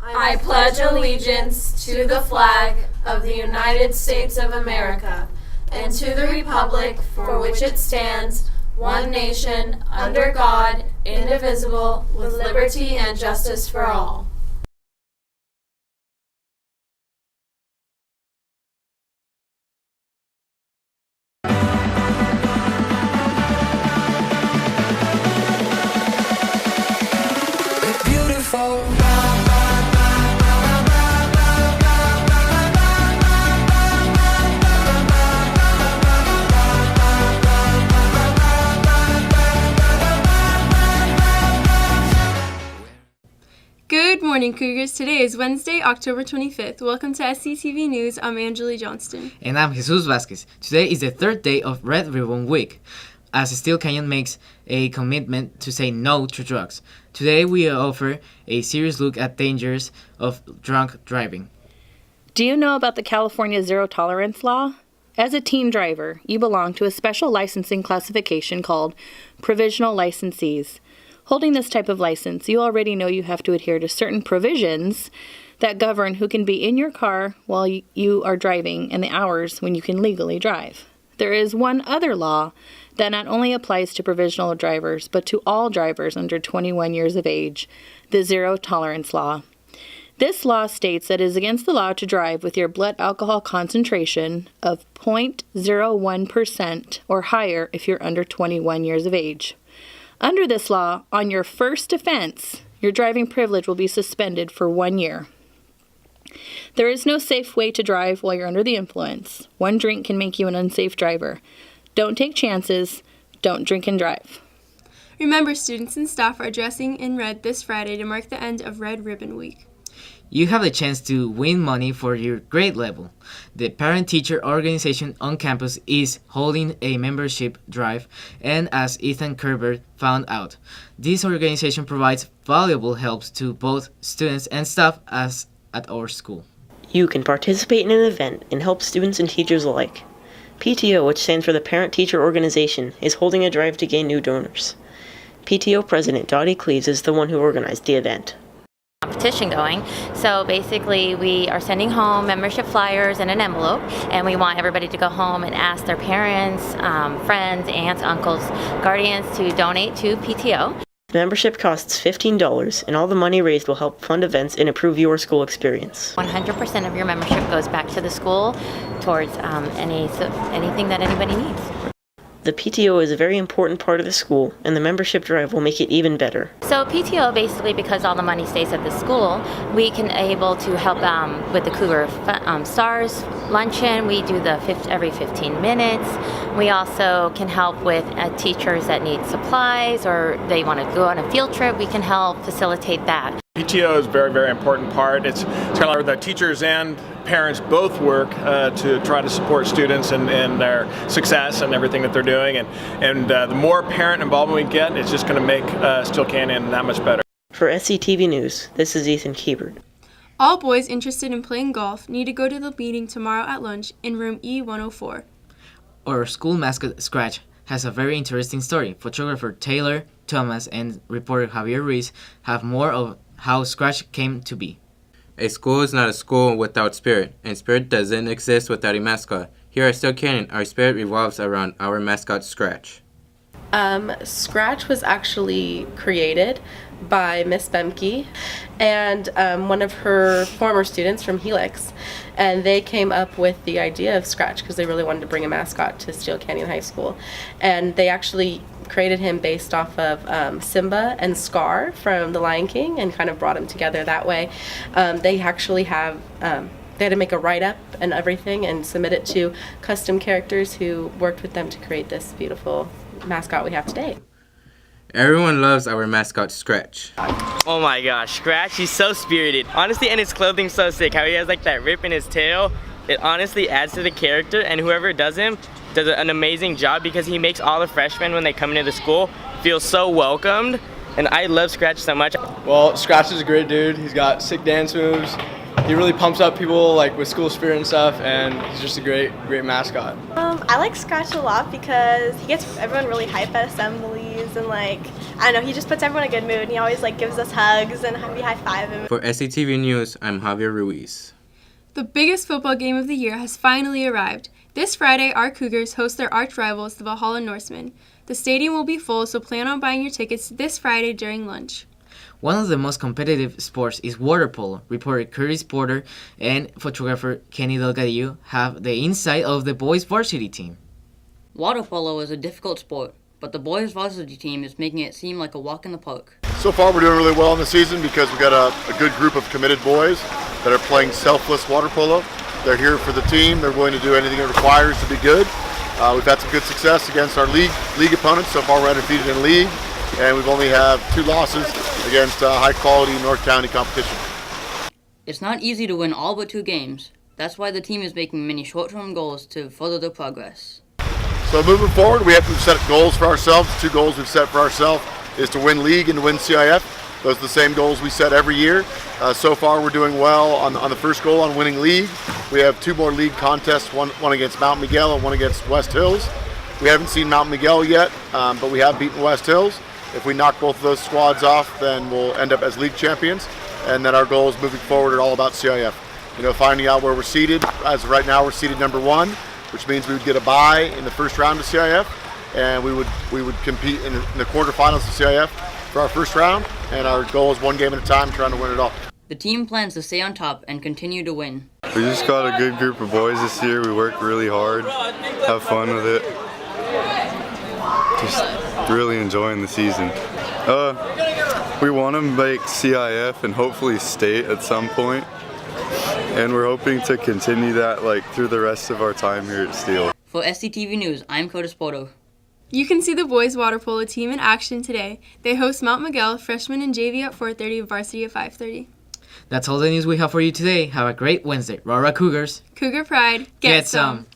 I pledge allegiance to the flag of the United States of America and to the republic for which it stands, one nation, under God, indivisible, with liberty and justice for all. Good morning, Cougars. Today is Wednesday, October 25th. Welcome to SCTV News. I'm Angeli Johnston. And I'm Jesus Vasquez. Today is the third day of Red Ribbon Week, as Steel Canyon makes a commitment to say no to drugs. Today we offer a serious look at dangers of drunk driving. Do you know about the California Zero Tolerance Law? As a teen driver, you belong to a special licensing classification called Provisional Licensees. Holding this type of license, you already know you have to adhere to certain provisions that govern who can be in your car while you are driving and the hours when you can legally drive. There is one other law that not only applies to provisional drivers, but to all drivers under 21 years of age, the Zero Tolerance Law. This law states that it is against the law to drive with your blood alcohol concentration of 0.01% or higher if you're under 21 years of age. Under this law, on your first offense, your driving privilege will be suspended for 1 year. There is no safe way to drive while you're under the influence. One drink can make you an unsafe driver. Don't take chances. Don't drink and drive. Remember, students and staff are dressing in red this Friday to mark the end of Red Ribbon Week. You have a chance to win money for your grade level. The parent-teacher organization on campus is holding a membership drive, and as Ethan Kerber found out, this organization provides valuable help to both students and staff at our school. You can participate in an event and help students and teachers alike. PTO, which stands for the Parent-Teacher Organization, is holding a drive to gain new donors. PTO President Dottie Cleaves is the one who organized the event. Competition going. So basically we are sending home membership flyers in an envelope, and we want everybody to go home and ask their parents, friends, aunts, uncles, guardians to donate to PTO. The membership costs $15, and all the money raised will help fund events and improve your school experience. 100% of your membership goes back to the school towards anything that anybody needs. The PTO is a very important part of the school, and the membership drive will make it even better. So PTO, basically, because all the money stays at the school, we can able to help with the Cougar Stars luncheon. We do every 15 minutes. We also can help with teachers that need supplies or they want to go on a field trip. We can help facilitate that. PTO is a very, very important part. It's kind of like the teachers and parents both work to try to support students and their success and everything that they're doing. And the more parent involvement we get, it's just going to make Steel Canyon that much better. For SCTV News, this is Ethan Kiebert. All boys interested in playing golf need to go to the meeting tomorrow at lunch in room E104. Our school mascot, Scratch, has a very interesting story. Photographer Taylor Thomas and reporter Javier Ruiz have more of how Scratch came to be. A school is not a school without spirit, and spirit doesn't exist without a mascot. Here at Steel Canyon, our spirit revolves around our mascot, Scratch. Scratch was actually created by Miss Bemke and one of her former students from Helix, and they came up with the idea of Scratch because they really wanted to bring a mascot to Steel Canyon High School, and they actually created him based off of Simba and Scar from The Lion King and kind of brought him together that way. They actually have they had to make a write-up and everything and submit it to custom characters who worked with them to create this beautiful mascot we have today. Everyone loves our mascot, Scratch. Oh my gosh, Scratch, he's so spirited. Honestly, and his clothing's so sick. How he has like that rip in his tail. It honestly adds to the character, and whoever does him does an amazing job because he makes all the freshmen, when they come into the school, feel so welcomed. And I love Scratch so much. Well, Scratch is a great dude. He's got sick dance moves. he really pumps up people like with school spirit and stuff, and he's just a great mascot. I like Scratch a lot because he gets everyone really hype at assemblies, and like, I don't know, he just puts everyone in a good mood, and he always like gives us hugs and we high five him. For SCTV News, I'm Javier Ruiz. The biggest football game of the year has finally arrived. This Friday, our Cougars host their arch rivals, the Valhalla Norsemen. The stadium will be full, so plan on buying your tickets this Friday during lunch. One of the most competitive sports is water polo. Reporter Curtis Porter and photographer Kenny Delgadillo have the insight of the boys' varsity team. Water polo is a difficult sport, but the boys' varsity team is making it seem like a walk in the park. So far we're doing really well in the season because we've got a good group of committed boys that are playing selfless water polo. They're here for the team. They're willing to do anything it requires to be good. We've had some good success against our league opponents. So far we're undefeated in league, and we've only have 2 losses against high-quality North County competition. It's not easy to win all but 2 games. That's why the team is making many short-term goals to further their progress. So moving forward, we have to set goals for ourselves. The 2 goals we've set for ourselves is to win league and to win CIF. Those are the same goals we set every year. So far we're doing well on the first goal on winning league. We have 2 more league contests, one against Mount Miguel and one against West Hills. We haven't seen Mount Miguel yet, but we have beaten West Hills. If we knock both of those squads off, then we'll end up as league champions. And then our goals moving forward are all about CIF. Finding out where we're seated. As of right now, we're seated number 1, which means we would get a bye in the first round of CIF, and we would compete in the quarterfinals of CIF for our first round. And our goal is 1 game at a time, trying to win it all. The team plans to stay on top and continue to win. We just got a good group of boys this year. We work really hard, have fun with it. Just really enjoying the season. We want to make CIF and hopefully state at some point. And we're hoping to continue that through the rest of our time here at Steele. For SCTV News, I'm Curtis Poto. You can see the boys' water polo team in action today. They host Mount Miguel, freshmen and JV at 4:30, varsity at 5:30. That's all the news we have for you today. Have a great Wednesday. Rara Cougars. Cougar Pride. Get some.